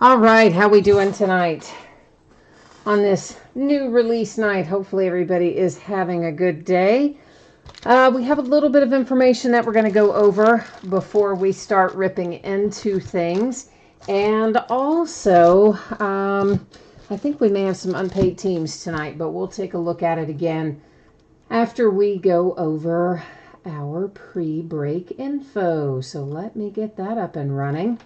All right, how we doing tonight on this new release night? Hopefully everybody is having a good day. We have a little bit of information that we're going to go over before we start ripping into things. And also, I think we may have some unpaid teams tonight, but we'll take a look at it again after we go over our pre-break info. So let me get that up and running.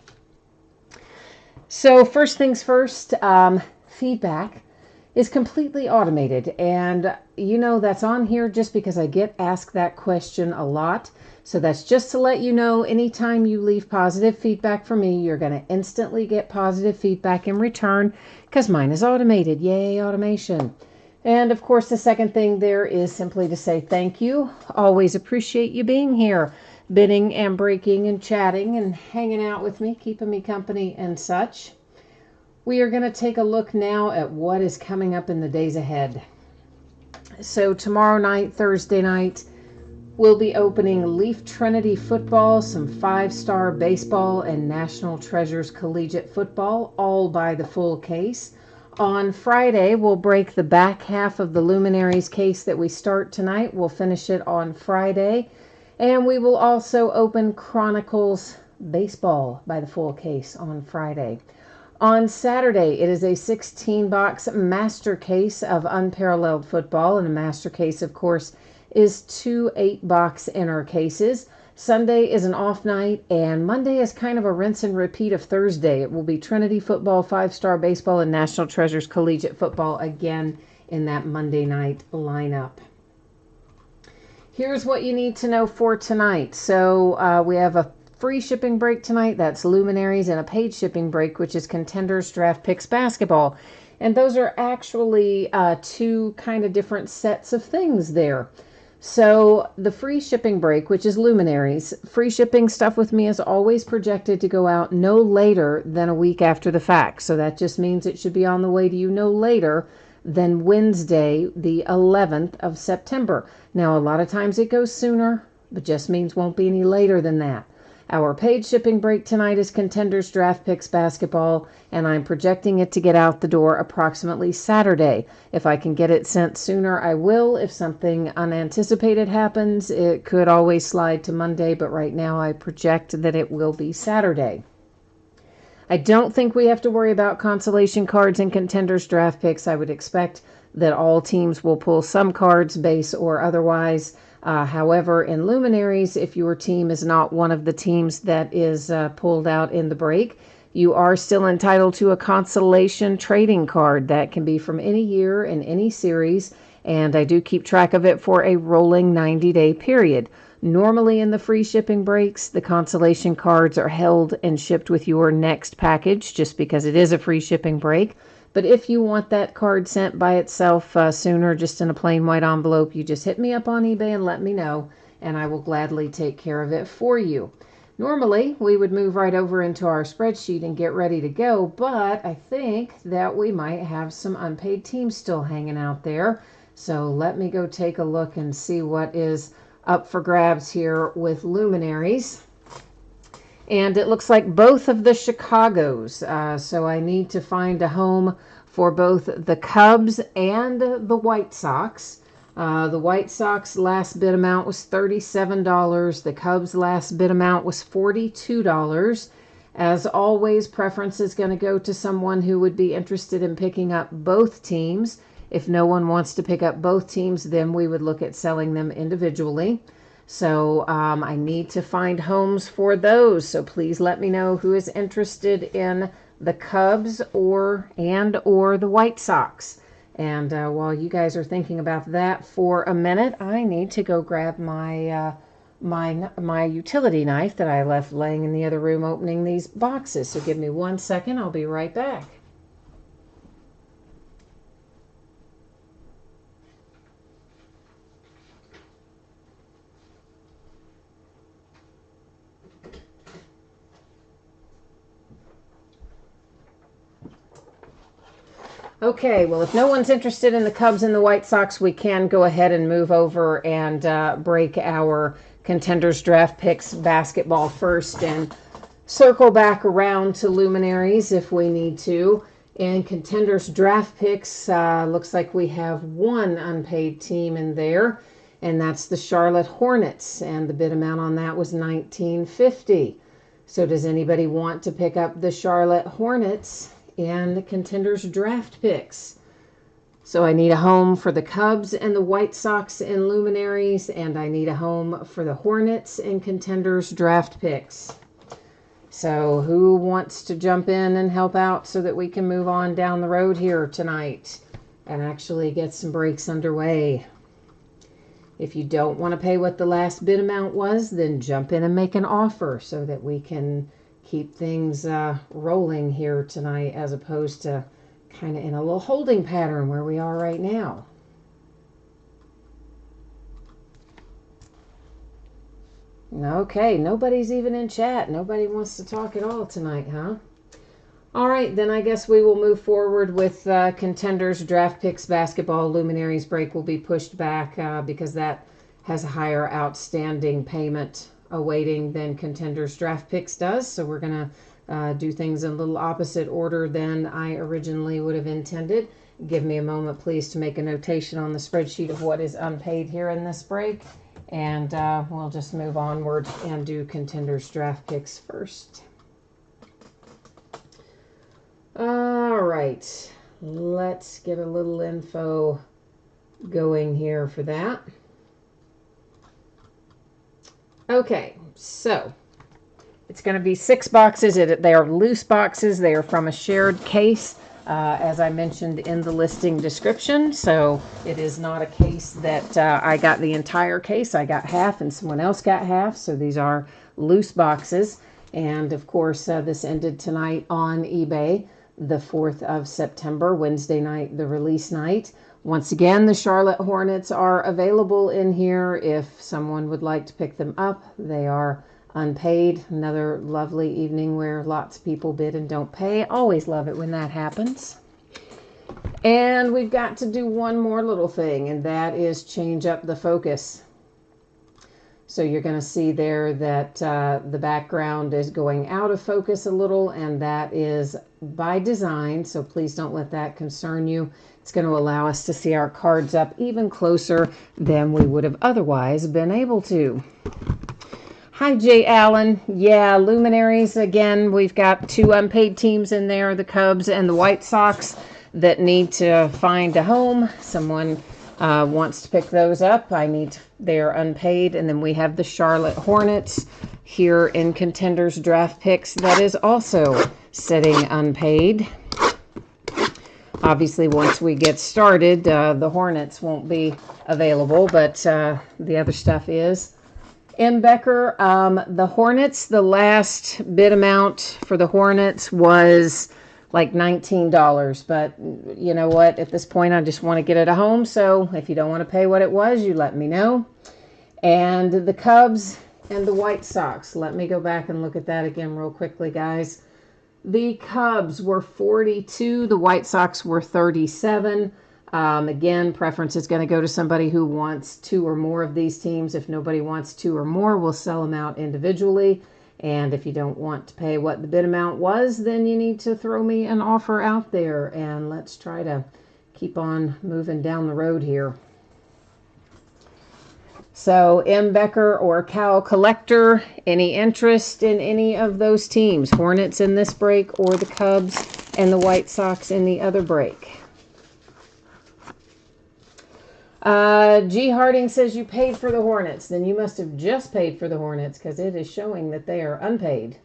So first things first, feedback is completely automated. And you know that's on here just because I get asked that question a lot. So that's just to let you know anytime you leave positive feedback from me, you're going to instantly get positive feedback in return because mine is automated. Yay, automation. And of course, the second thing there is simply to say thank you. Always appreciate you being here, bidding and breaking and chatting and hanging out with me, keeping me company and such. We are going to take a look now at what is coming up in the days ahead. So tomorrow night, Thursday night, we'll be opening Leaf Trinity football, some 5-star baseball, and National Treasures collegiate football, all by the full case. On Friday, we'll break the back half of the Luminaries case that we start tonight. We'll finish it on Friday. And we will also open Chronicles baseball by the full case on Friday. On Saturday, it is a 16-box master case of unparalleled football. And a master case, of course, is 2 8-box inner cases. Sunday is an off night, and Monday is kind of a rinse and repeat of Thursday. It will be Trinity football, 5-star baseball, and National Treasures collegiate football again in that Monday night lineup. Here's what you need to know for tonight. So we have a free shipping break tonight. That's Luminaries, and a paid shipping break, which is Contenders Draft Picks basketball. And those are actually two kind of different sets of things there. So the free shipping break, which is Luminaries, free shipping stuff with me is always projected to go out no later than a week after the fact. So that just means it should be on the way to you no later than Wednesday, the 11th of September. Now, a lot of times it goes sooner, but just means won't be any later than that. Our paid shipping break tonight is Contenders Draft Picks basketball, and I'm projecting it to get out the door approximately Saturday. If I can get it sent sooner, I will. If something unanticipated happens, it could always slide to Monday, but right now I project that it will be Saturday. I don't think we have to worry about consolation cards and Contenders Draft Picks. I would expect that all teams will pull some cards, base or otherwise. However, in Luminaries, if your team is not one of the teams that is pulled out in the break, you are still entitled to a consolation trading card. That can be from any year in any series, and I do keep track of it for a rolling 90-day period. Normally in the free shipping breaks, the consolation cards are held and shipped with your next package just because it is a free shipping break. But if you want that card sent by itself sooner, just in a plain white envelope, you just hit me up on eBay and let me know, and I will gladly take care of it for you. Normally, we would move right over into our spreadsheet and get ready to go, but I think that we might have some unpaid teams still hanging out there. So let me go take a look and see what is up for grabs here with Luminaries. And it looks like both of the Chicagos. So I need to find a home for both the Cubs and the White Sox. The White Sox last bid amount was $37. The Cubs last bid amount was $42. As always, preference is going to go to someone who would be interested in picking up both teams. If no one wants to pick up both teams, then we would look at selling them individually. So I need to find homes for those. So please let me know who is interested in the Cubs or the White Sox. And while you guys are thinking about that for a minute, I need to go grab my my utility knife that I left laying in the other room opening these boxes. So give me 1 second. I'll be right back. Okay, well, if no one's interested in the Cubs and the White Sox, we can go ahead and move over and break our Contenders Draft Picks basketball first. And circle back around to luminaries if we need to. And contenders draft picks, looks like we have one unpaid team in there, and that's the Charlotte Hornets, and the bid amount on that was $19.50. So does anybody want to pick up the Charlotte Hornets and the contenders draft picks? So I need a home for the Cubs and the White Sox and luminaries, and I need a home for the Hornets and contenders draft picks. So who wants to jump in and help out so that we can move on down the road here tonight and actually get some breaks underway? If you don't want to pay what the last bid amount was, then jump in and make an offer so that we can keep things rolling here tonight, as opposed to kind of in a little holding pattern where we are right now. Okay, nobody's even in chat. Nobody wants to talk at all tonight, huh? All right, then I guess we will move forward with contenders draft picks basketball. Luminaries break will be pushed back because that has a higher outstanding payment awaiting than contenders draft picks does. So we're going to do things in a little opposite order than I originally would have intended. Give me a moment, please, to make a notation on the spreadsheet of what is unpaid here in this break. And we'll just move onward and do contenders draft picks first. All right, let's get a little info going here for that. Okay, so it's going to be 6 boxes. They are loose boxes. They are from a shared case, as I mentioned in the listing description. So it is not a case that I got the entire case. I got half and someone else got half. So these are loose boxes. And of course, this ended tonight on eBay, the 4th of September, Wednesday night, the release night. Once again, the Charlotte Hornets are available in here if someone would like to pick them up. They are unpaid. Another lovely evening where lots of people bid and don't pay. Always love it when that happens. And we've got to do one more little thing, and that is change up the focus. So you're going to see there that the background is going out of focus a little, and that is by design. So please don't let that concern you. It's going to allow us to see our cards up even closer than we would have otherwise been able to. Hi, Jay Allen. Yeah, luminaries. Again, we've got 2 unpaid teams in there, the Cubs and the White Sox, that need to find a home. Someone wants to pick those up. They're unpaid. And then we have the Charlotte Hornets here in contenders draft picks that is also sitting unpaid. Obviously, once we get started, the Hornets won't be available, but the other stuff is. M. Becker, the Hornets, the last bid amount for the Hornets was like $19. But you know what? At this point, I just want to get it a home. So if you don't want to pay what it was, you let me know. And the Cubs and the White Sox. Let me go back and look at that again real quickly, guys. The Cubs were 42. The White Sox were 37. Again, preference is going to go to somebody who wants 2 or more of these teams. If nobody wants 2 or more, we'll sell them out individually. And if you don't want to pay what the bid amount was, then you need to throw me an offer out there. And let's try to keep on moving down the road here. So M. Becker or Cal Collector, any interest in any of those teams? Hornets in this break or the Cubs and the White Sox in the other break? G. Harding says you paid for the Hornets. Then you must have just paid for the Hornets because it is showing that they are unpaid.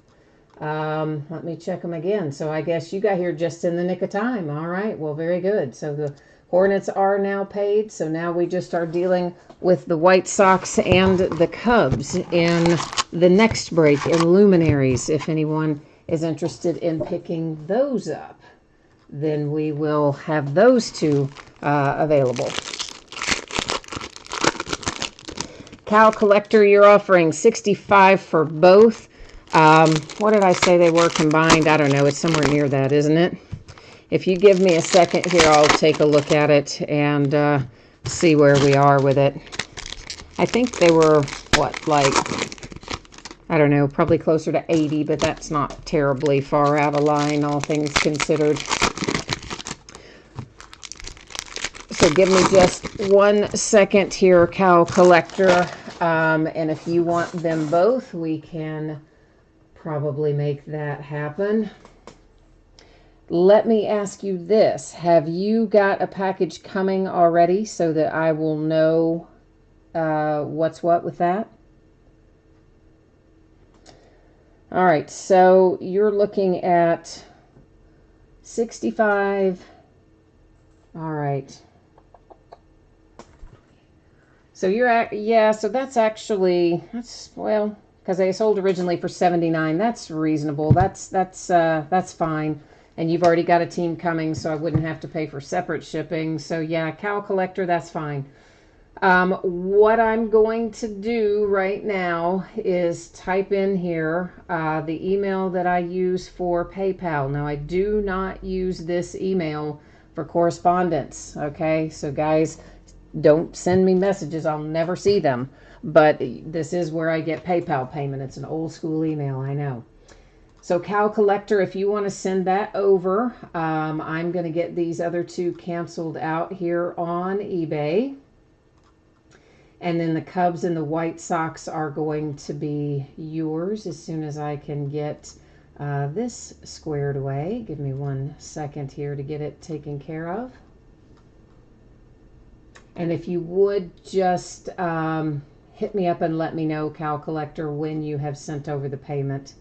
Let me check them again. So I guess you got here just in the nick of time. All right. Well, very good. So the Hornets are now paid. So now we just are dealing with the White Sox and the Cubs in the next break in Luminaries. If anyone is interested in picking those up, then we will have those 2 available. Cal Collector, you're offering $65 for both. What did I say they were combined? I don't know. It's somewhere near that, isn't it? If you give me a second here, I'll take a look at it and see where we are with it. I think they were, what, like I don't know, probably closer to 80, but that's not terribly far out of line, all things considered. So give me just 1 second here, Cow Collector. And if you want them both, we can probably make that happen. Let me ask you this. Have you got a package coming already so that I will know what's what with that? All right, so you're looking at 65. All right. So you're at, yeah, so that's actually, well, because they sold originally for 79. That's reasonable. That's fine. And you've already got a team coming, so I wouldn't have to pay for separate shipping. So yeah, Cow Collector, that's fine. What I'm going to do right now is type in here the email that I use for PayPal. Now, I do not use this email for correspondence, okay? So guys, don't send me messages. I'll never see them. But this is where I get PayPal payment. It's an old school email, I know. So Cow Collector, if you want to send that over, I'm going to get these other two canceled out here on eBay. And then the Cubs and the White Sox are going to be yours as soon as I can get this squared away. Give me 1 second here to get it taken care of. And if you would just hit me up and let me know, Cow Collector, when you have sent over the payment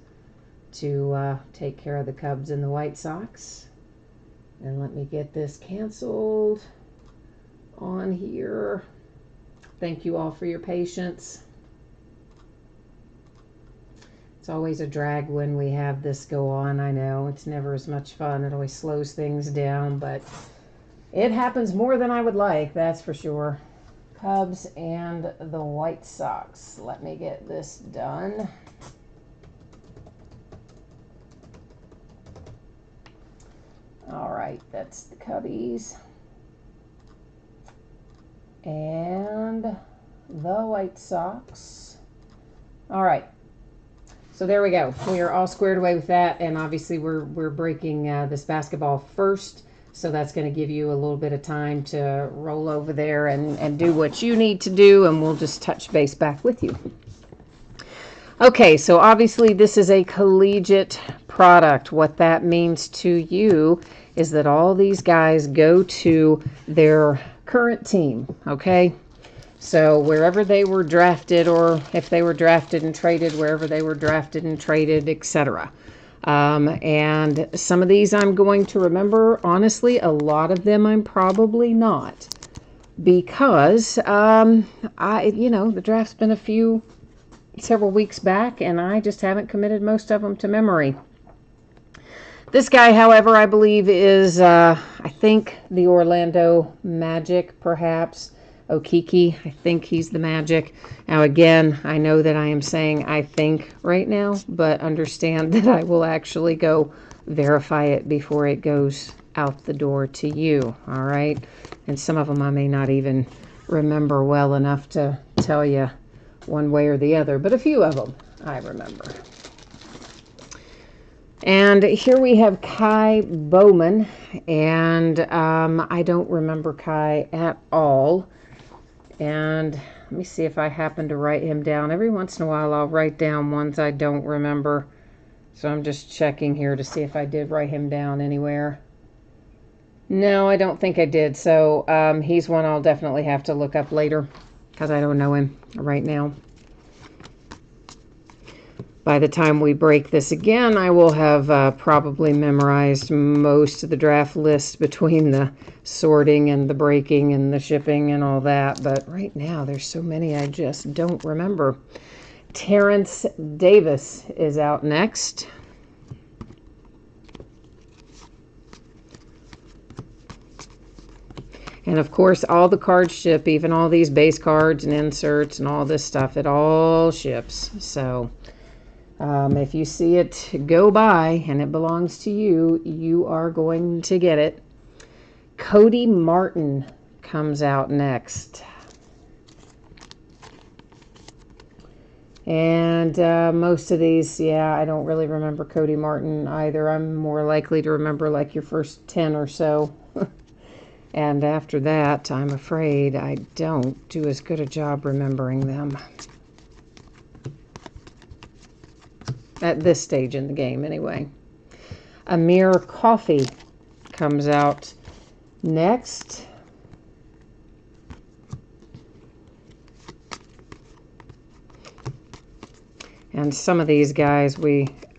to take care of the Cubs and the White Sox. And let me get this canceled on here. Thank you all for your patience. It's always a drag when we have this go on. I know it's never as much fun. It always slows things down, but it happens more than I would like, that's for sure. Cubs and the White Sox. Let me get this done. All right, that's the Cubbies. And the White Sox. All right. So there we go. We are all squared away with that, and obviously we're breaking this basketball first. So that's going to give you a little bit of time to roll over there and do what you need to do, and we'll just touch base back with you. Okay, so obviously this is a collegiate product. What that means to you is that all these guys go to their current team, okay? So wherever they were drafted, or if they were drafted and traded, wherever they were drafted and traded, etc. And some of these I'm going to remember. Honestly, a lot of them I'm probably not, because the draft's been several weeks back, and I just haven't committed most of them to memory. This guy, however, I believe is, I think, the Orlando Magic, perhaps. Okiki, I think he's the Magic. Now, again, I know that I am saying I think right now, but understand that I will actually go verify it before it goes out the door to you, all right? And some of them I may not even remember well enough to tell you one way or the other, but a few of them I remember. And here we have Kai Bowman, and I don't remember Kai at all. And let me see if I happen to write him down. Every once in a while I'll write down ones I don't remember. So I'm just checking here to see if I did write him down anywhere. No, I don't think I did. So he's one I'll definitely have to look up later, because I don't know him right now. By the time we break this again, I will have probably memorized most of the draft list between the sorting and the breaking and the shipping and all that. But right now, there's so many I just don't remember. Terrence Davis is out next. And of course, all the cards ship, even all these base cards and inserts and all this stuff, it all ships. So if you see it go by and it belongs to you, you are going to get it. Cody Martin comes out next. And most of these, yeah, I don't really remember Cody Martin either. I'm more likely to remember like your first 10 or so. And after that, I'm afraid I don't do as good a job remembering them. At this stage in the game, anyway. Amir Coffee comes out next. And some of these guys,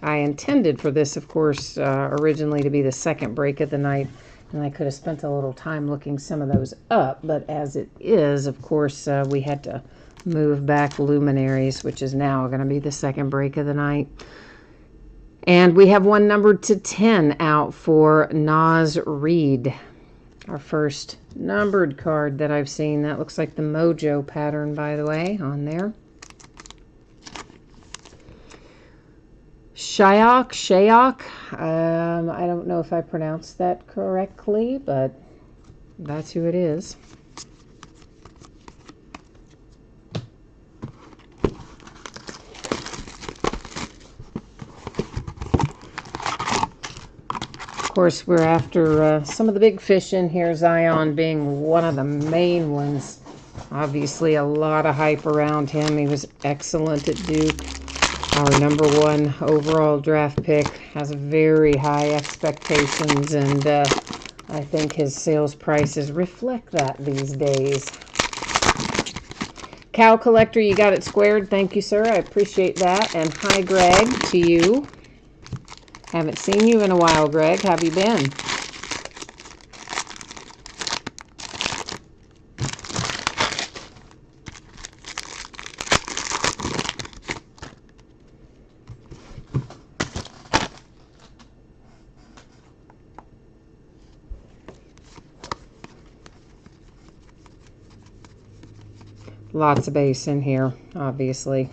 I intended for this, of course, originally to be the second break of the night. And I could have spent a little time looking some of those up. But as it is, of course, we had to move back Luminaries, which is now going to be the second break of the night. And we have one numbered to 10 out for Naz Reid. Our first numbered card that I've seen. That looks like the Mojo pattern, by the way, on there. Shayok. I don't know if I pronounced that correctly, but that's who it is. Of course, we're after some of the big fish in here, Zion being one of the main ones. Obviously, a lot of hype around him. He was excellent at Duke. Our #1 overall draft pick, has very high expectations, and I think his sales prices reflect that these days. Cow Collector, you got it squared. Thank you, sir. I appreciate that. And hi, Greg, to you. Haven't seen you in a while, Greg. How have you been? Lots of base in here, obviously.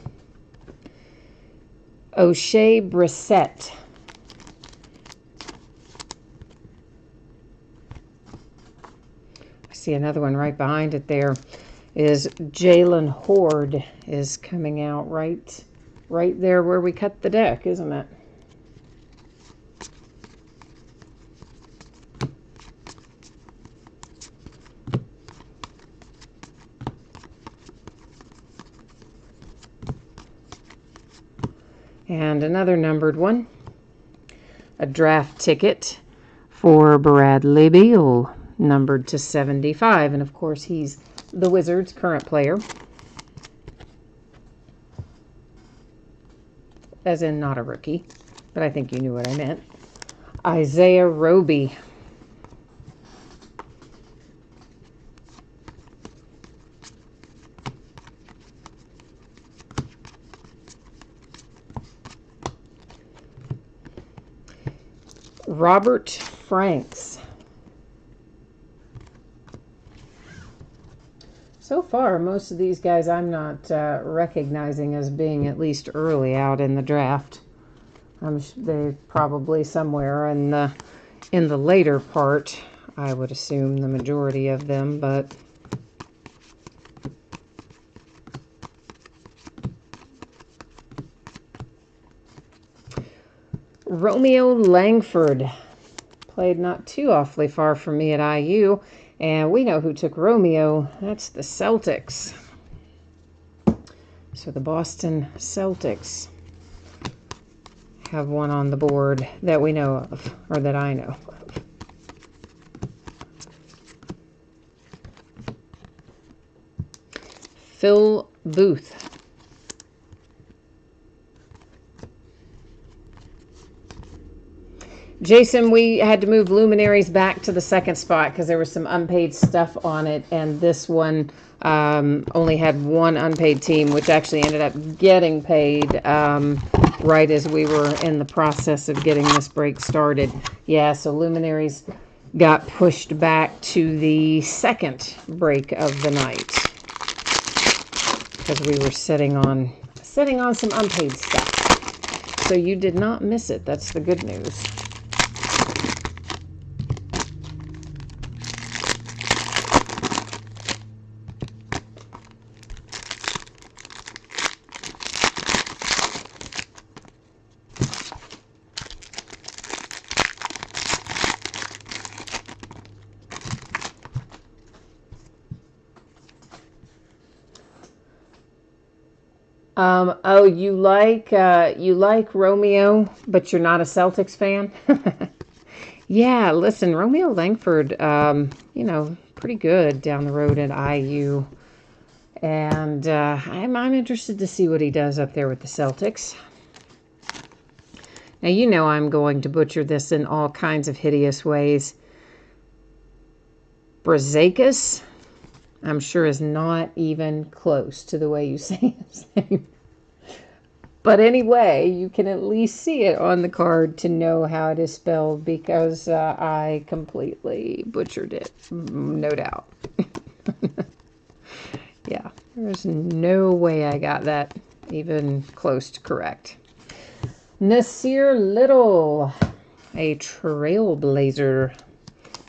O'Shea Brissett. I see another one right behind it there. Is Jalen Horde is coming out right there where we cut the deck, isn't it? And another numbered one. A draft ticket for Bradley Beal, numbered to 75. And of course, he's the Wizards' current player. As in, not a rookie. But I think you knew what I meant. Isaiah Roby. Robert Franks. So far, most of these guys I'm not recognizing as being at least early out in the draft. They're probably somewhere in the later part, I would assume, the majority of them, but Romeo Langford played not too awfully far from me at IU, and we know who took Romeo. That's the Celtics. So the Boston Celtics have one on the board that we know of, or that I know of. Phil Booth. Jason, we had to move Luminaries back to the second spot because there was some unpaid stuff on it, and this one only had one unpaid team, which actually ended up getting paid right as we were in the process of getting this break started. Yeah, so Luminaries got pushed back to the second break of the night because we were sitting on some unpaid stuff. So you did not miss it. That's the good news. Oh, you like Romeo, but you're not a Celtics fan? Yeah, listen, Romeo Langford, pretty good down the road at IU. And I'm interested to see what he does up there with the Celtics. Now, you know I'm going to butcher this in all kinds of hideous ways. Brazakis, I'm sure, is not even close to the way you say his name. But anyway, you can at least see it on the card to know how it is spelled, because I completely butchered it, no doubt. Yeah, there's no way I got that even close to correct. Nasir Little, a trailblazer.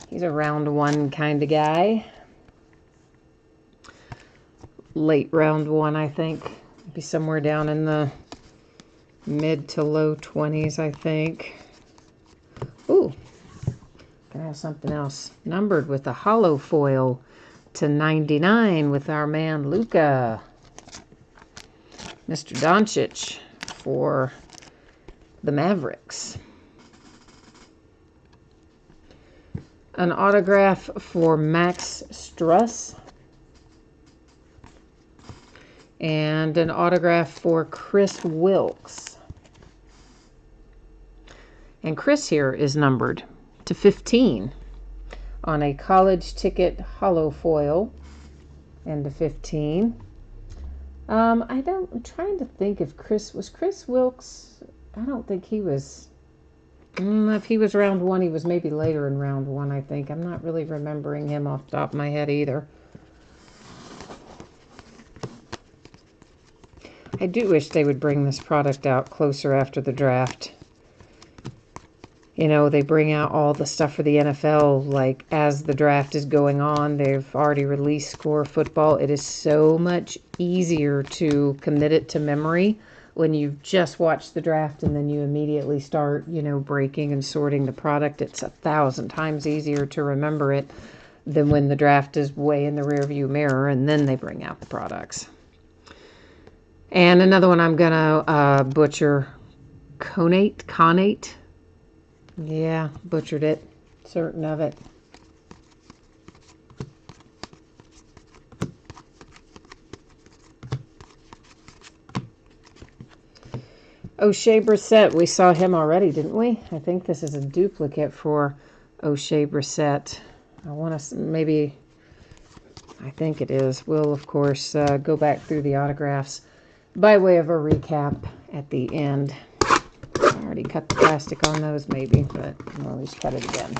He's a round one kind of guy. Late round one, I think. Maybe somewhere down in the mid to low 20s, I think. Ooh, gonna have something else numbered with a hollow foil to 99 with our man Luka. Mr. Doncic for the Mavericks. An autograph for Max Struss. And an autograph for Chris Wilkes. And Chris here is numbered to 15 on a college ticket hollow foil, and to 15. I'm trying to think if Chris Wilkes. I don't think he was. If he was round one, he was maybe later in round one, I think. I'm not really remembering him off the top of my head either. I do wish they would bring this product out closer after the draft. You know, they bring out all the stuff for the NFL, like, as the draft is going on. They've already released Score Football. It is so much easier to commit it to memory when you've just watched the draft and then you immediately start, breaking and sorting the product. It's 1,000 times easier to remember it than when the draft is way in the rearview mirror and then they bring out the products. And another one I'm going to butcher, Connate. Yeah, butchered it. Certain of it. O'Shea Brissett, we saw him already, didn't we? I think this is a duplicate for O'Shea Brissett. I think it is. We'll, of course, go back through the autographs by way of a recap at the end. I already cut the plastic on those, maybe, but I'll always cut it again.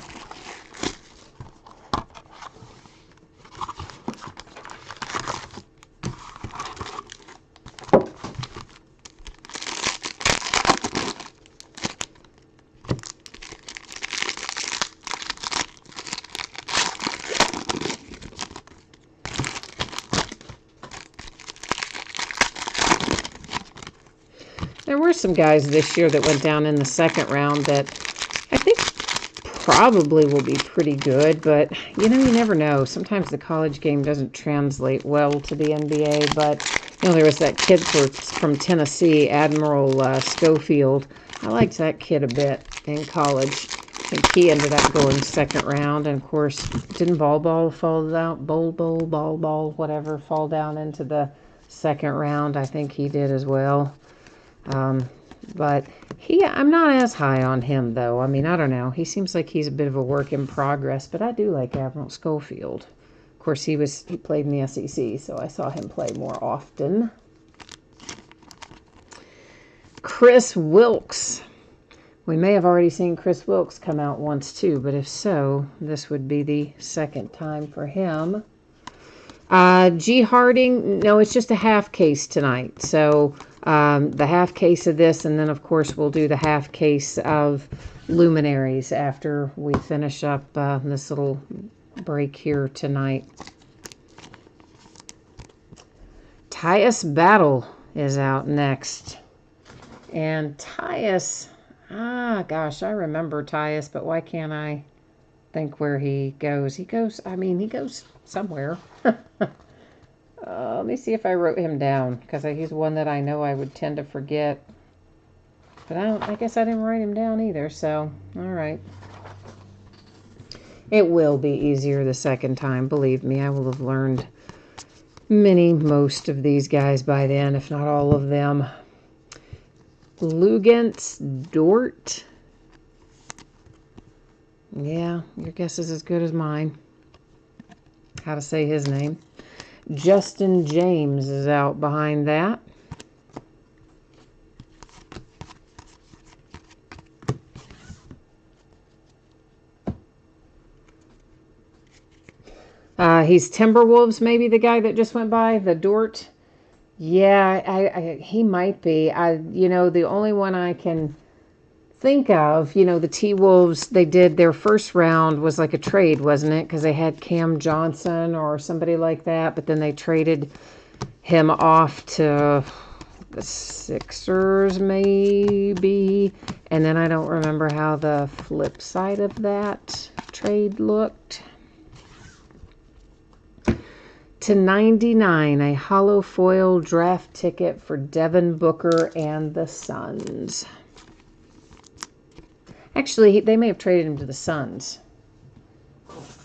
There were some guys this year that went down in the second round that I think probably will be pretty good, but you never know. Sometimes the college game doesn't translate well to the NBA, but there was that kid from Tennessee, Admiral Schofield. I liked that kid a bit in college. I think he ended up going second round, and of course, didn't Ball fall down, whatever, fall down into the second round? I think he did as well. But I'm not as high on him, though. I mean, I don't know. He seems like he's a bit of a work in progress, but I do like Admiral Schofield. Of course, he played in the SEC, so I saw him play more often. Chris Wilkes. We may have already seen Chris Wilkes come out once, too, but if so, this would be the second time for him. G. Harding, no, it's just a half case tonight. So the half case of this, and then, of course, we'll do the half case of Luminaries after we finish up this little break here tonight. Tyus Battle is out next. And Tyus, gosh, I remember Tyus, but why can't I think where he goes? He goes somewhere. Let me see if I wrote him down, because he's one that I know I would tend to forget. But I guess I didn't write him down either, so, all right. It will be easier the second time. Believe me, I will have learned most of these guys by then, if not all of them. Lugens Dort. Yeah, your guess is as good as mine. How to say his name. Justin James is out behind that. He's Timberwolves, maybe the guy that just went by, the Dort. Yeah, he might be. The only one I can think of, the T-Wolves, they did their first round was like a trade, wasn't it? Because they had Cam Johnson or somebody like that, but then they traded him off to the Sixers, maybe. And then I don't remember how the flip side of that trade looked. To 99, a hollow foil draft ticket for Devin Booker and the Suns. Actually, they may have traded him to the Suns.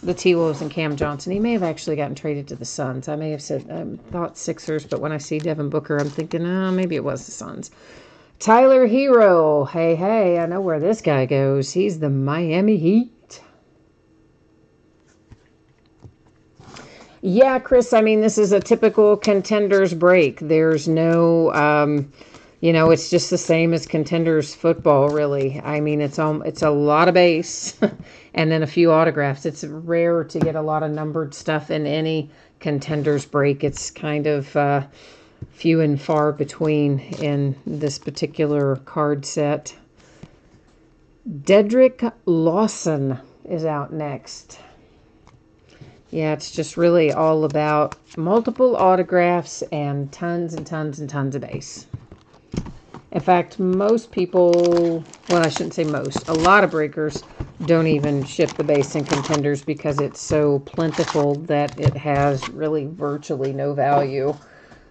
The T-Wolves and Cam Johnson. He may have actually gotten traded to the Suns. I may have thought Sixers, but when I see Devin Booker, I'm thinking, maybe it was the Suns. Tyler Hero. Hey, I know where this guy goes. He's the Miami Heat. Yeah, Chris, this is a typical Contenders break. There's no, it's just the same as Contenders football, really. It's a lot of base and then a few autographs. It's rare to get a lot of numbered stuff in any Contenders break. It's kind of few and far between in this particular card set. Dedrick Lawson is out next. Yeah, it's just really all about multiple autographs and tons and tons and tons of base. In fact, most people, well, I shouldn't say most, a lot of breakers don't even ship the base in Contenders because it's so plentiful that it has really virtually no value.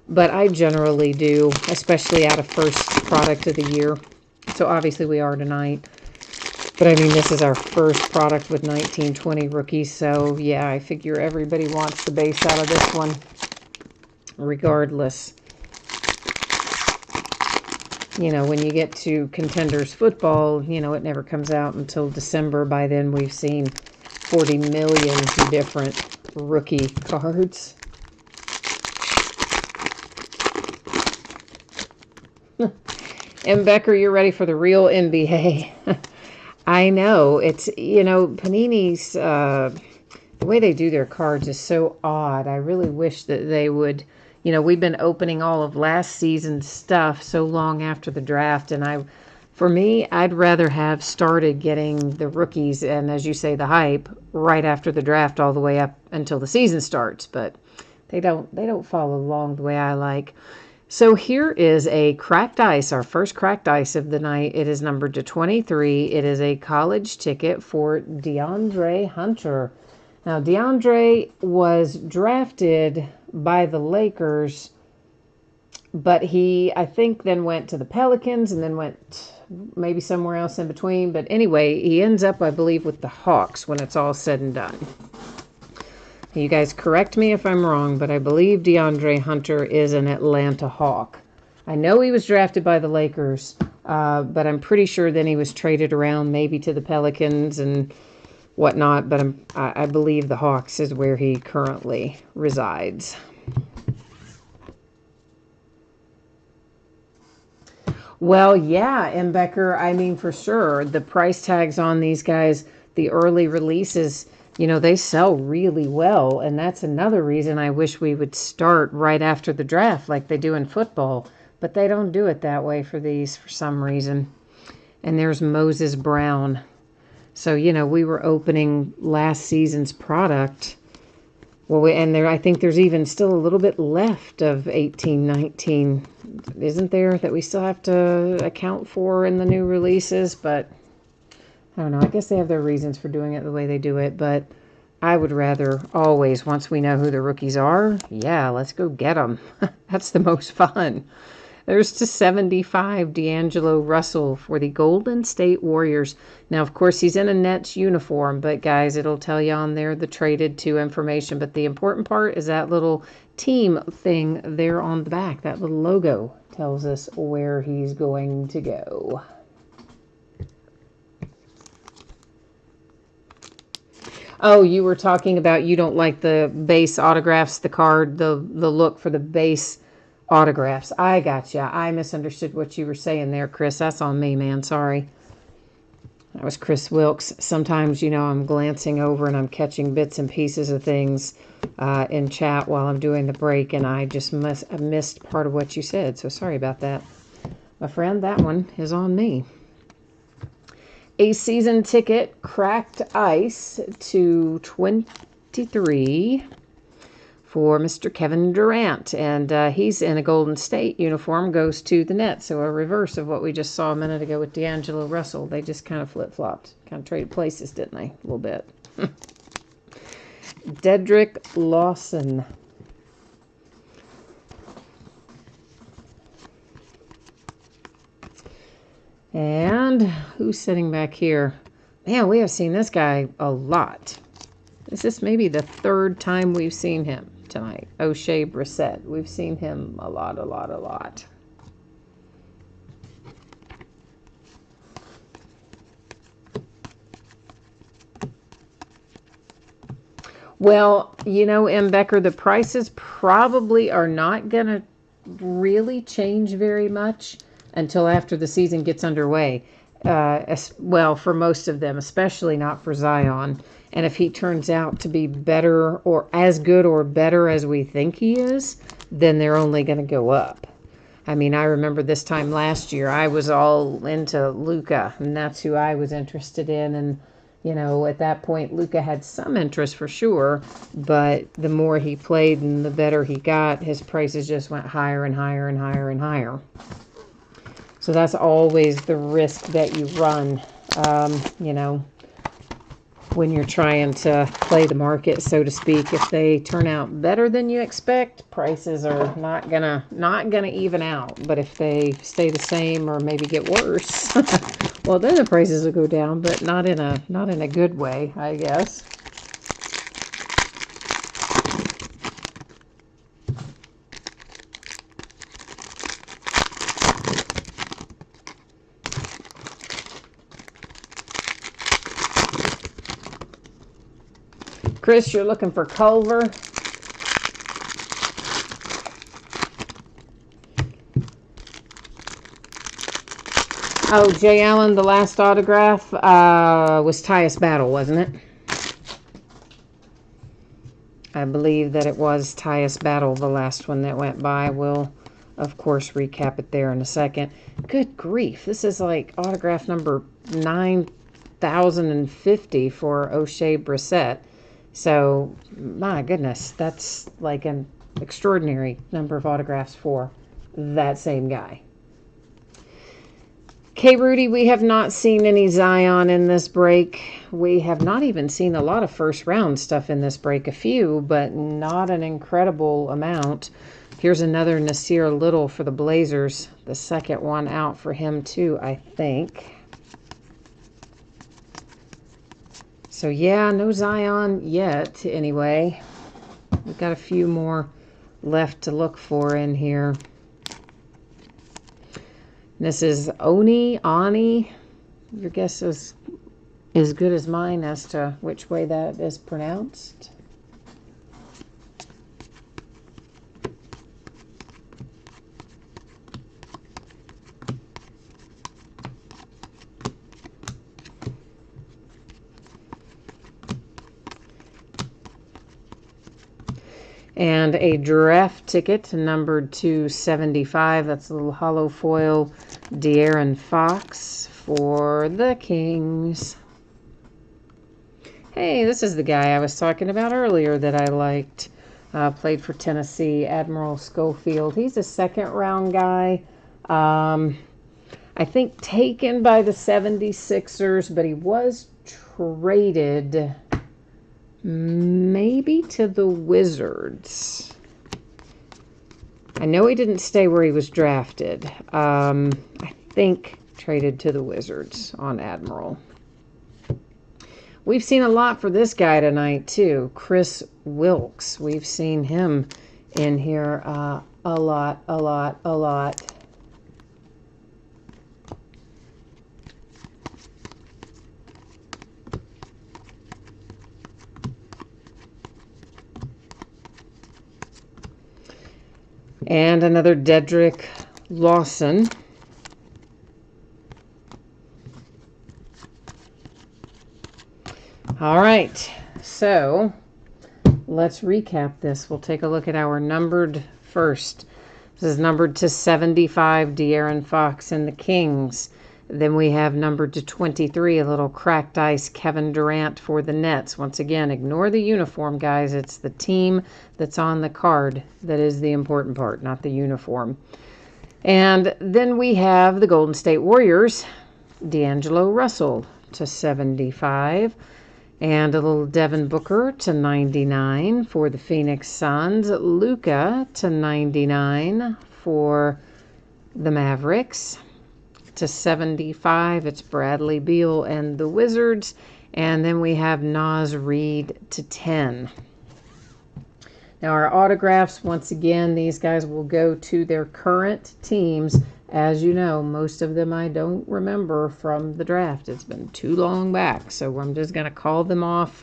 But I generally do, especially out of first product of the year. So obviously we are tonight. But this is our first product with 1920 rookies, so yeah, I figure everybody wants the base out of this one, regardless. When you get to Contenders football, it never comes out until December. By then, we've seen 40 million different rookie cards. M. Becker, you're ready for the real NBA. I know. It's, Panini's, the way they do their cards is so odd. I really wish that they would, we've been opening all of last season's stuff so long after the draft. And for me, I'd rather have started getting the rookies and, as you say, the hype right after the draft all the way up until the season starts. But they don't follow along the way I like. So here is a cracked ice, our first cracked ice of the night. It is numbered to 23. It is a college ticket for DeAndre Hunter. Now, DeAndre was drafted by the Lakers, but he, I think, then went to the Pelicans and then went maybe somewhere else in between. But anyway, he ends up, I believe, with the Hawks when it's all said and done. You guys correct me if I'm wrong, but I believe DeAndre Hunter is an Atlanta Hawk. I know he was drafted by the Lakers, but I'm pretty sure then he was traded around maybe to the Pelicans and whatnot, but I believe the Hawks is where he currently resides. Well, yeah, M. Becker, for sure. The price tags on these guys, the early releases, they sell really well, and that's another reason I wish we would start right after the draft like they do in football, but they don't do it that way for these for some reason. And there's Moses Brown. So, we were opening last season's product. Well, I think there's even still a little bit left of 18-19, isn't there, that we still have to account for in the new releases, but I don't know. I guess they have their reasons for doing it the way they do it, but I would rather always, once we know who the rookies are, yeah, let's go get them. That's the most fun. There's to 75, D'Angelo Russell for the Golden State Warriors. Now, of course, he's in a Nets uniform, but guys, it'll tell you on there the traded to information. But the important part is that little team thing there on the back. That little logo tells us where he's going to go. Oh, you were talking about you don't like the base autographs, the card, the look for the base autographs. I gotcha. I misunderstood what you were saying there, Chris. That's on me, man. Sorry. That was Chris Wilkes. Sometimes, I'm glancing over and I'm catching bits and pieces of things in chat while I'm doing the break, and I just missed part of what you said. So sorry about that. My friend, that one is on me. A season ticket, cracked ice to 23 for Mr. Kevin Durant. And he's in a Golden State uniform, goes to the Nets. So a reverse of what we just saw a minute ago with D'Angelo Russell. They just kind of flip-flopped. Kind of traded places, didn't they? A little bit. Dedrick Lawson. And who's sitting back here? Man, we have seen this guy a lot. This is maybe the third time we've seen him tonight. O'Shea Brissett. We've seen him a lot. Well, M. Becker, the prices probably are not going to really change very much until after the season gets underway. Well, for most of them, especially not for Zion. And if he turns out to be better or as good or better as we think he is, then they're only going to go up. I mean, I remember this time last year, I was all into Luka, and that's who I was interested in. And, at that point, Luka had some interest for sure, but the more he played and the better he got, his prices just went higher and higher and higher and higher. So that's always the risk that you run, when you're trying to play the market, so to speak. If they turn out better than you expect, prices are not gonna even out. But if they stay the same or maybe get worse, well, then the prices will go down, but not in a good way, I guess. Chris, you're looking for Culver. Oh, Jay Allen, the last autograph was Tyus Battle, wasn't it? I believe that it was Tyus Battle, the last one that went by. We'll, of course, recap it there in a second. Good grief. This is like autograph number 9,050 for O'Shea Brissett. So, my goodness, that's like an extraordinary number of autographs for that same guy. Okay, Rudy, we have not seen any Zion in this break. We have not even seen a lot of first round stuff in this break. A few, but not an incredible amount. Here's another Nasir Little for the Blazers. The second one out for him too, I think. So, yeah, no Zion yet, anyway. We've got a few more left to look for in here. This is Ani. Your guess is as good as mine as to which way that is pronounced. And a draft ticket numbered 275. That's a little hollow foil De'Aaron Fox for the Kings. Hey, this is the guy I was talking about earlier that I liked. Played for Tennessee, Admiral Schofield. He's a second round guy. I think taken by the 76ers, but he was traded Maybe to the Wizards. I know he didn't stay where he was drafted. I think traded to the Wizards on Admiral. We've seen a lot for this guy tonight, too. Chris Wilkes. We've seen him in here a lot. And another Dedrick Lawson. All right, so let's recap this. We'll take a look at our numbered first. This is numbered to 75, De'Aaron Fox and the Kings. Then we have numbered to 23, a little cracked ice, Kevin Durant for the Nets. Once again, ignore the uniform, guys. It's the team that's on the card that is the important part, not the uniform. And then we have the Golden State Warriors, D'Angelo Russell to 75. And a little Devin Booker to 99 for the Phoenix Suns. Luka to 99 for the Mavericks. To 75, it's Bradley Beal and the Wizards. And then we have Naz Reid to 10. Now our autographs, once again, these guys will go to their current teams. As you know, most of them I don't remember from the draft. It's been too long back, so I'm just going to call them off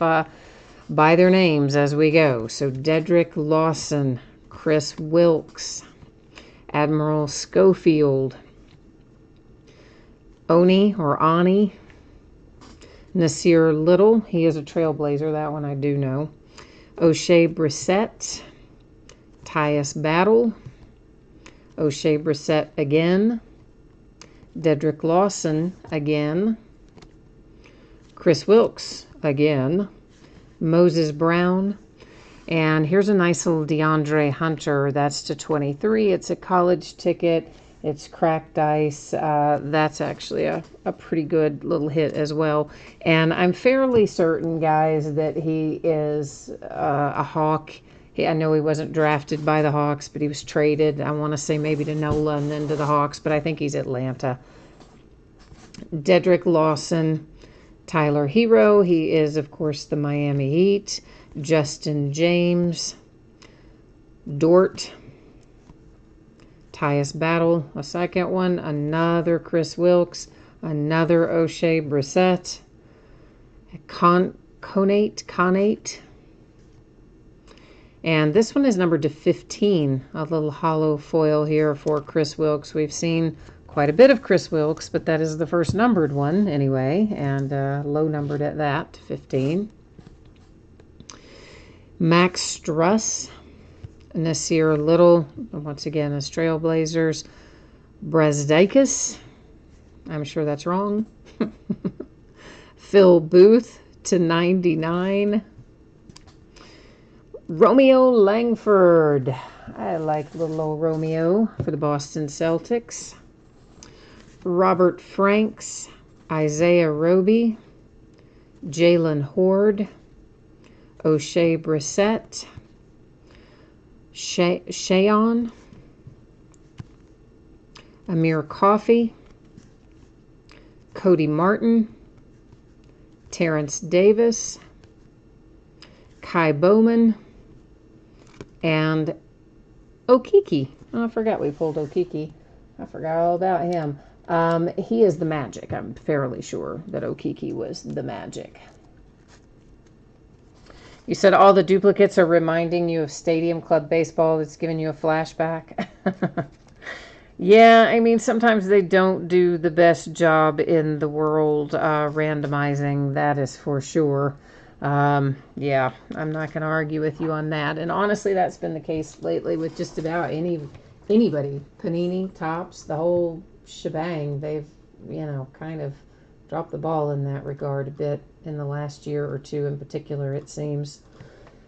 by their names as we go. So Dedrick Lawson, Chris Wilkes, Admiral Schofield, Ani, Nasir Little. He is a Trailblazer, that one I do know. O'Shea Brissett, Tyus Battle, O'Shea Brissett again, Dedrick Lawson again, Chris Wilkes again, Moses Brown, and here's a nice little DeAndre Hunter. That's to 23. It's a college ticket. It's cracked ice. That's actually a pretty good little hit as well. And I'm fairly certain, guys, that he is a Hawk. I know he wasn't drafted by the Hawks, but he was traded. I want to say maybe to NOLA and then to the Hawks, but I think he's Atlanta. Dedrick Lawson, Tyler Hero. He is, of course, the Miami Heat. Justin James, Dort, Tyus Battle, a second one. Another Chris Wilkes, another O'Shea Brissett, Connate. And this one is numbered to 15, a little hollow foil here for Chris Wilkes. We've seen quite a bit of Chris Wilkes, but that is the first numbered one anyway, and low numbered at that, 15. Max Struss, Nasir Little, once again as Trailblazers. Brazdeikis, I'm sure that's wrong. Phil Booth to 99. Romeo Langford. I like little old Romeo for the Boston Celtics. Robert Franks, Isaiah Roby, Jalen Horde, O'Shea Brissett, Shayon, Amir Coffey, Cody Martin, Terrence Davis, Kai Bowman, and Okiki. Oh, I forgot we pulled Okiki. I forgot all about him. He is the Magic. I'm fairly sure that Okiki was the Magic. You said all the duplicates are reminding you of Stadium Club Baseball. It's giving you a flashback. Yeah, I mean, sometimes they don't do the best job in the world randomizing. That is for sure. Yeah, I'm not going to argue with you on that. And honestly, that's been the case lately with just about anybody. Panini, Topps, the whole shebang. They've, kind of dropped the ball in that regard a bit in the last year or two in particular, it seems.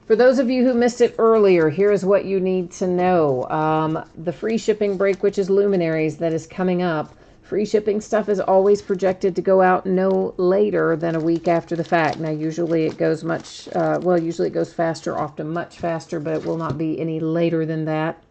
For those of you who missed it earlier, here is what you need to know. The free shipping break, which is Luminaries, that is coming up Free shipping stuff is always projected to go out no later than a week after the fact. Now, usually it goes usually it goes faster, often much faster, but it will not be any later than that.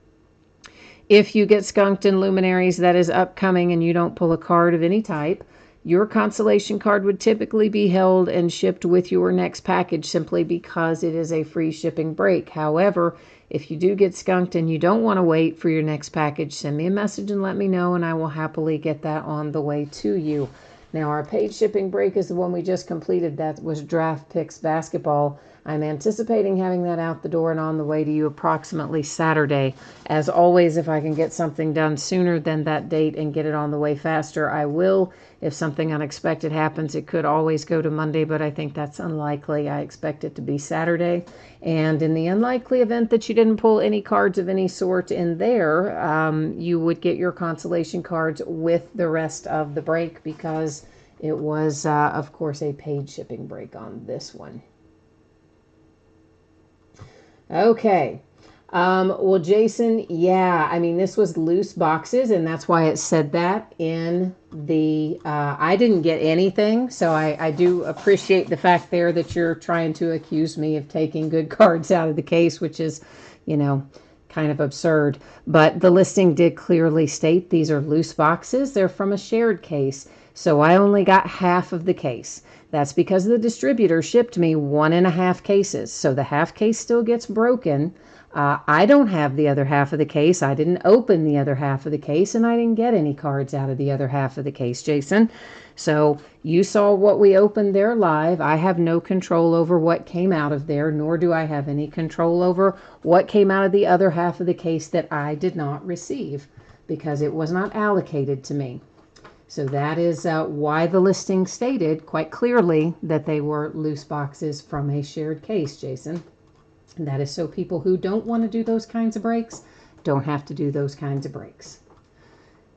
If you get skunked in Luminaries that is upcoming and you don't pull a card of any type, your consolation card would typically be held and shipped with your next package simply because it is a free shipping break. However, if you do get skunked and you don't want to wait for your next package, send me a message and let me know, and I will happily get that on the way to you. Now, our paid shipping break is the one we just completed. That was Draft Picks Basketball. I'm anticipating having that out the door and on the way to you approximately Saturday. As always, if I can get something done sooner than that date and get it on the way faster, I will. If something unexpected happens, it could always go to Monday, but I think that's unlikely. I expect it to be Saturday. And in the unlikely event that you didn't pull any cards of any sort in there, you would get your consolation cards with the rest of the break because it was, of course, a paid shipping break on this one. Okay. Well, Jason, yeah, I mean, this was loose boxes, and that's why it said that in the, I didn't get anything, so I do appreciate the fact there that you're trying to accuse me of taking good cards out of the case, which is, kind of absurd. But the listing did clearly state these are loose boxes. They're from a shared case, so I only got half of the case. That's because the distributor shipped me 1.5 cases, so the half case still gets broken. I don't have the other half of the case. I didn't open the other half of the case, and I didn't get any cards out of the other half of the case, Jason. So you saw what we opened there live. I have no control over what came out of there, nor do I have any control over what came out of the other half of the case that I did not receive because it was not allocated to me. So that is why the listing stated quite clearly that they were loose boxes from a shared case, Jason. And that is so people who don't want to do those kinds of breaks don't have to do those kinds of breaks.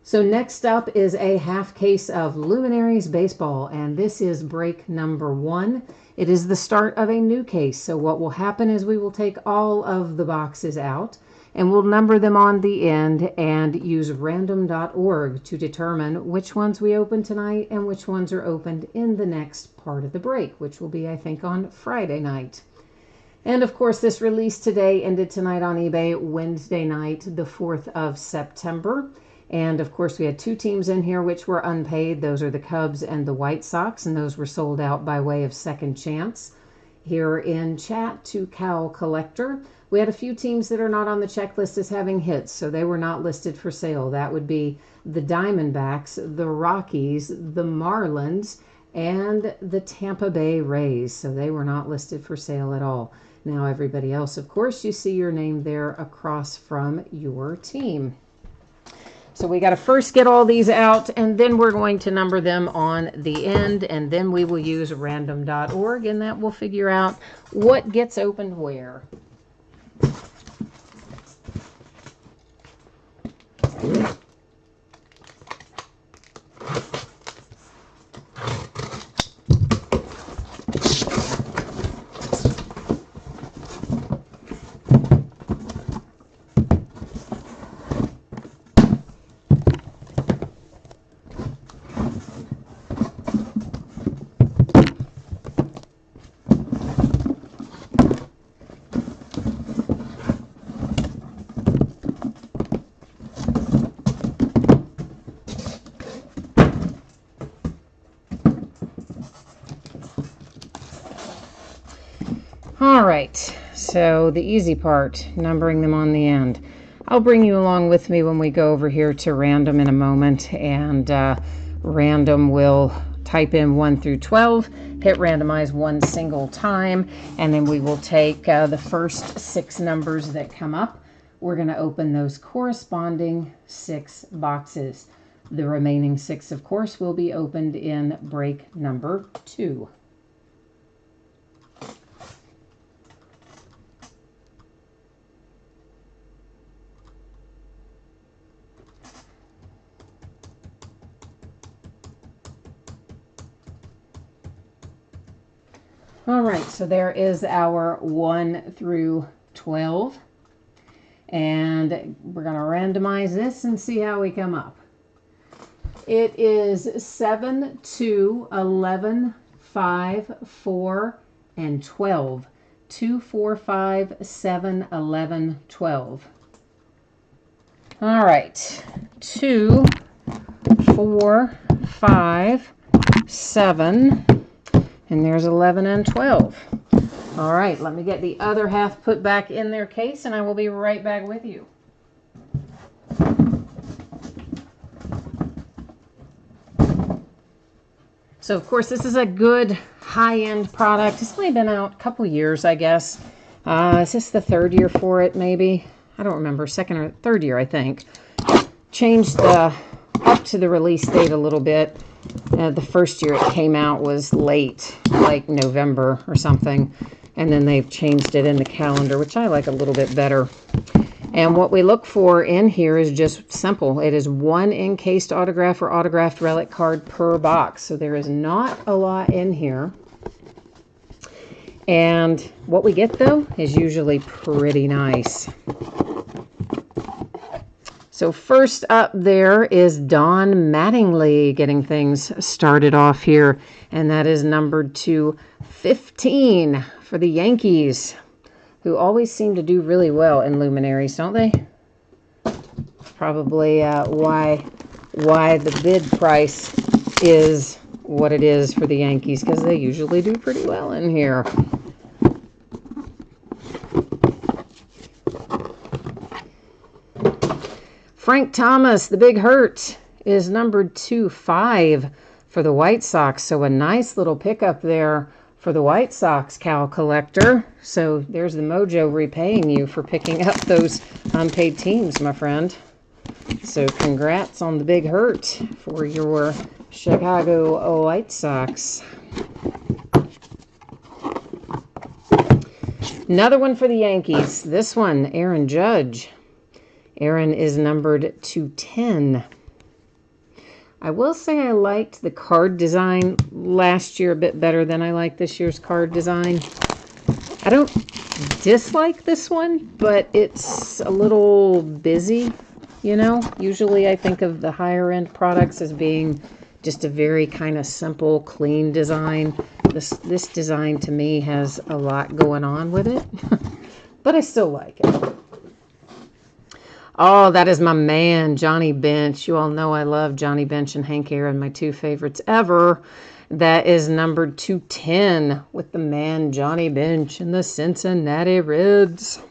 So next up is a half case of Luminaries Baseball, and this is break number 1. It is the start of a new case. So what will happen is we will take all of the boxes out and we'll number them on the end and use random.org to determine which ones we open tonight and which ones are opened in the next part of the break, which will be, I think, on Friday night. And of course, this release today ended tonight on eBay, Wednesday night, the 4th of September. And of course, we had 2 teams in here which were unpaid. Those are the Cubs and the White Sox, and those were sold out by way of second chance. Here in chat to Cal Collector, we had a few teams that are not on the checklist as having hits, so they were not listed for sale. That would be the Diamondbacks, the Rockies, the Marlins, and the Tampa Bay Rays. So they were not listed for sale at all. Now everybody else, of course, you see your name there across from your team. So we got to first get all these out, and then we're going to number them on the end, and then we will use random.org, and that will figure out what gets opened where. All right, so the easy part, numbering them on the end. I'll bring you along with me when we go over here to random in a moment, and random will type in 1 through 12, hit randomize one single time, and then we will take the first 6 numbers that come up. We're going to open those corresponding 6 boxes. The remaining 6, of course, will be opened in break number 2. All right, so there is our 1 through 12. And we're going to randomize this and see how we come up. It is 7, 2, 11, 5, 4, and 12. 2, 4, 5, 7, 11, 12. All right. 2, 4, 5, 7, and there's 11 and 12. All right, let me get the other half put back in their case, and I will be right back with you. So, of course, this is a good high-end product. It's only been out a couple years, I guess. Is this the third year for it, maybe? I don't remember. Second or third year, I think. Changed up to the release date a little bit. The first year it came out was late, like November or something. And then they've changed it in the calendar, which I like a little bit better. And what we look for in here is just simple. It is one encased autograph or autographed relic card per box. So there is not a lot in here. And what we get, though, is usually pretty nice. So first up there is Don Mattingly getting things started off here. And that is numbered to 15 for the Yankees, who always seem to do really well in luminaries, don't they? Probably why the bid price is what it is for the Yankees, because they usually do pretty well in here. Frank Thomas, the Big Hurt, is numbered to 5 for the White Sox, so a nice little pickup there for the White Sox, Cal Collector. So there's the mojo repaying you for picking up those unpaid teams, my friend. So congrats on the Big Hurt for your Chicago White Sox. Another one for the Yankees. This one, Aaron Judge. Aaron is numbered to 10. I will say I liked the card design last year a bit better than I like this year's card design. I don't dislike this one, but it's a little busy, you know. Usually I think of the higher end products as being just a very kind of simple, clean design. This design to me has a lot going on with it, but I still like it. Oh, that is my man, Johnny Bench. You all know I love Johnny Bench and Hank Aaron, my two favorites ever. That is numbered to 10 with the man, Johnny Bench, and the Cincinnati Reds.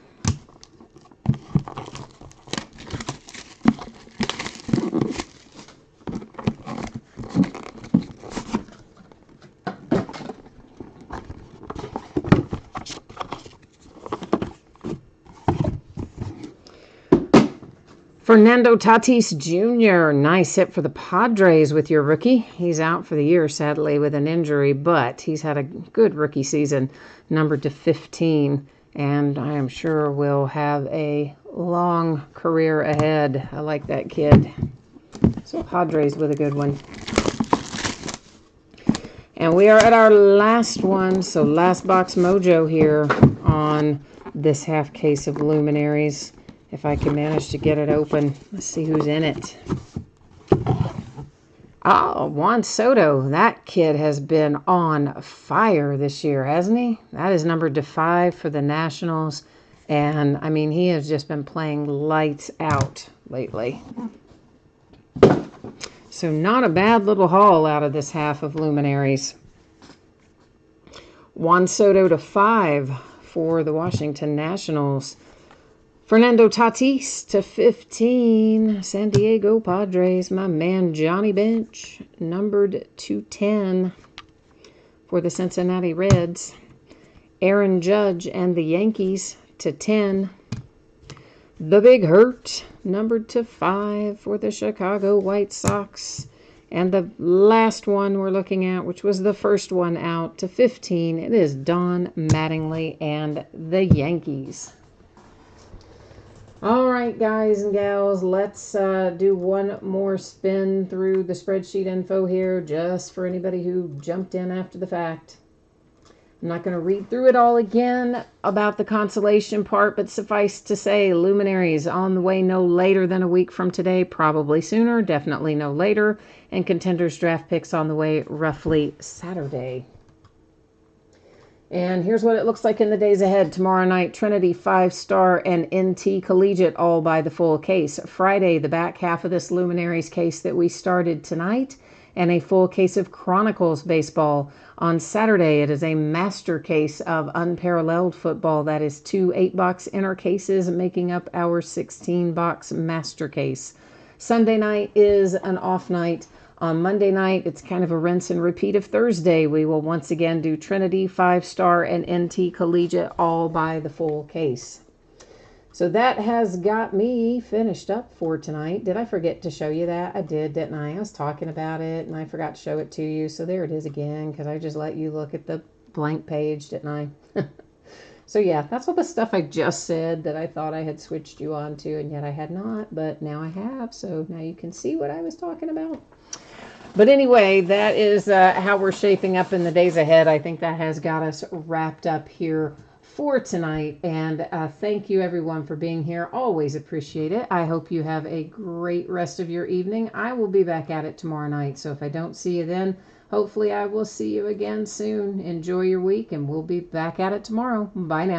Fernando Tatis Jr., nice hit for the Padres with your rookie. He's out for the year, sadly, with an injury, but he's had a good rookie season, numbered to 15, and I am sure will have a long career ahead. I like that kid. So Padres with a good one. And we are at our last one, so last box mojo here on this half case of luminaries. If I can manage to get it open. Let's see who's in it. Oh, Juan Soto. That kid has been on fire this year, hasn't he? That is numbered to 5 for the Nationals. And, I mean, he has just been playing lights out lately. So not a bad little haul out of this half of luminaries. Juan Soto to 5 for the Washington Nationals. Fernando Tatis to 15, San Diego Padres. My man Johnny Bench, numbered to 10 for the Cincinnati Reds. Aaron Judge and the Yankees to 10. The Big Hurt, numbered to 5 for the Chicago White Sox. And the last one we're looking at, which was the first one out, to 15, it is Don Mattingly and the Yankees. All right, guys and gals, let's do one more spin through the spreadsheet info here, just for anybody who jumped in after the fact. I'm not going to read through it all again about the consolation part, but suffice to say, Luminaries on the way no later than a week from today, probably sooner, definitely no later, and Contenders Draft Picks on the way roughly Saturday. And here's what it looks like in the days ahead. Tomorrow night, Trinity 5-star and NT Collegiate all by the full case. Friday, the back half of this Luminaries case that we started tonight, and a full case of Chronicles baseball. On Saturday, it is a master case of unparalleled football. That is 2 8-box inner cases making up our 16-box master case. Sunday night is an off night. On Monday night, it's kind of a rinse and repeat of Thursday. We will once again do Trinity 5-star and NT Collegiate all by the full case. So that has got me finished up for tonight. Did I forget to show you that? I did, didn't I? I was talking about it and I forgot to show it to you. So there it is again, because I just let you look at the blank page, didn't I? So yeah, that's all the stuff I just said that I thought I had switched you on to, and yet I had not, but now I have. So now you can see what I was talking about. But anyway, that is how we're shaping up in the days ahead. I think that has got us wrapped up here for tonight. And thank you, everyone, for being here. Always appreciate it. I hope you have a great rest of your evening. I will be back at it tomorrow night. So if I don't see you then, hopefully I will see you again soon. Enjoy your week, and we'll be back at it tomorrow. Bye now.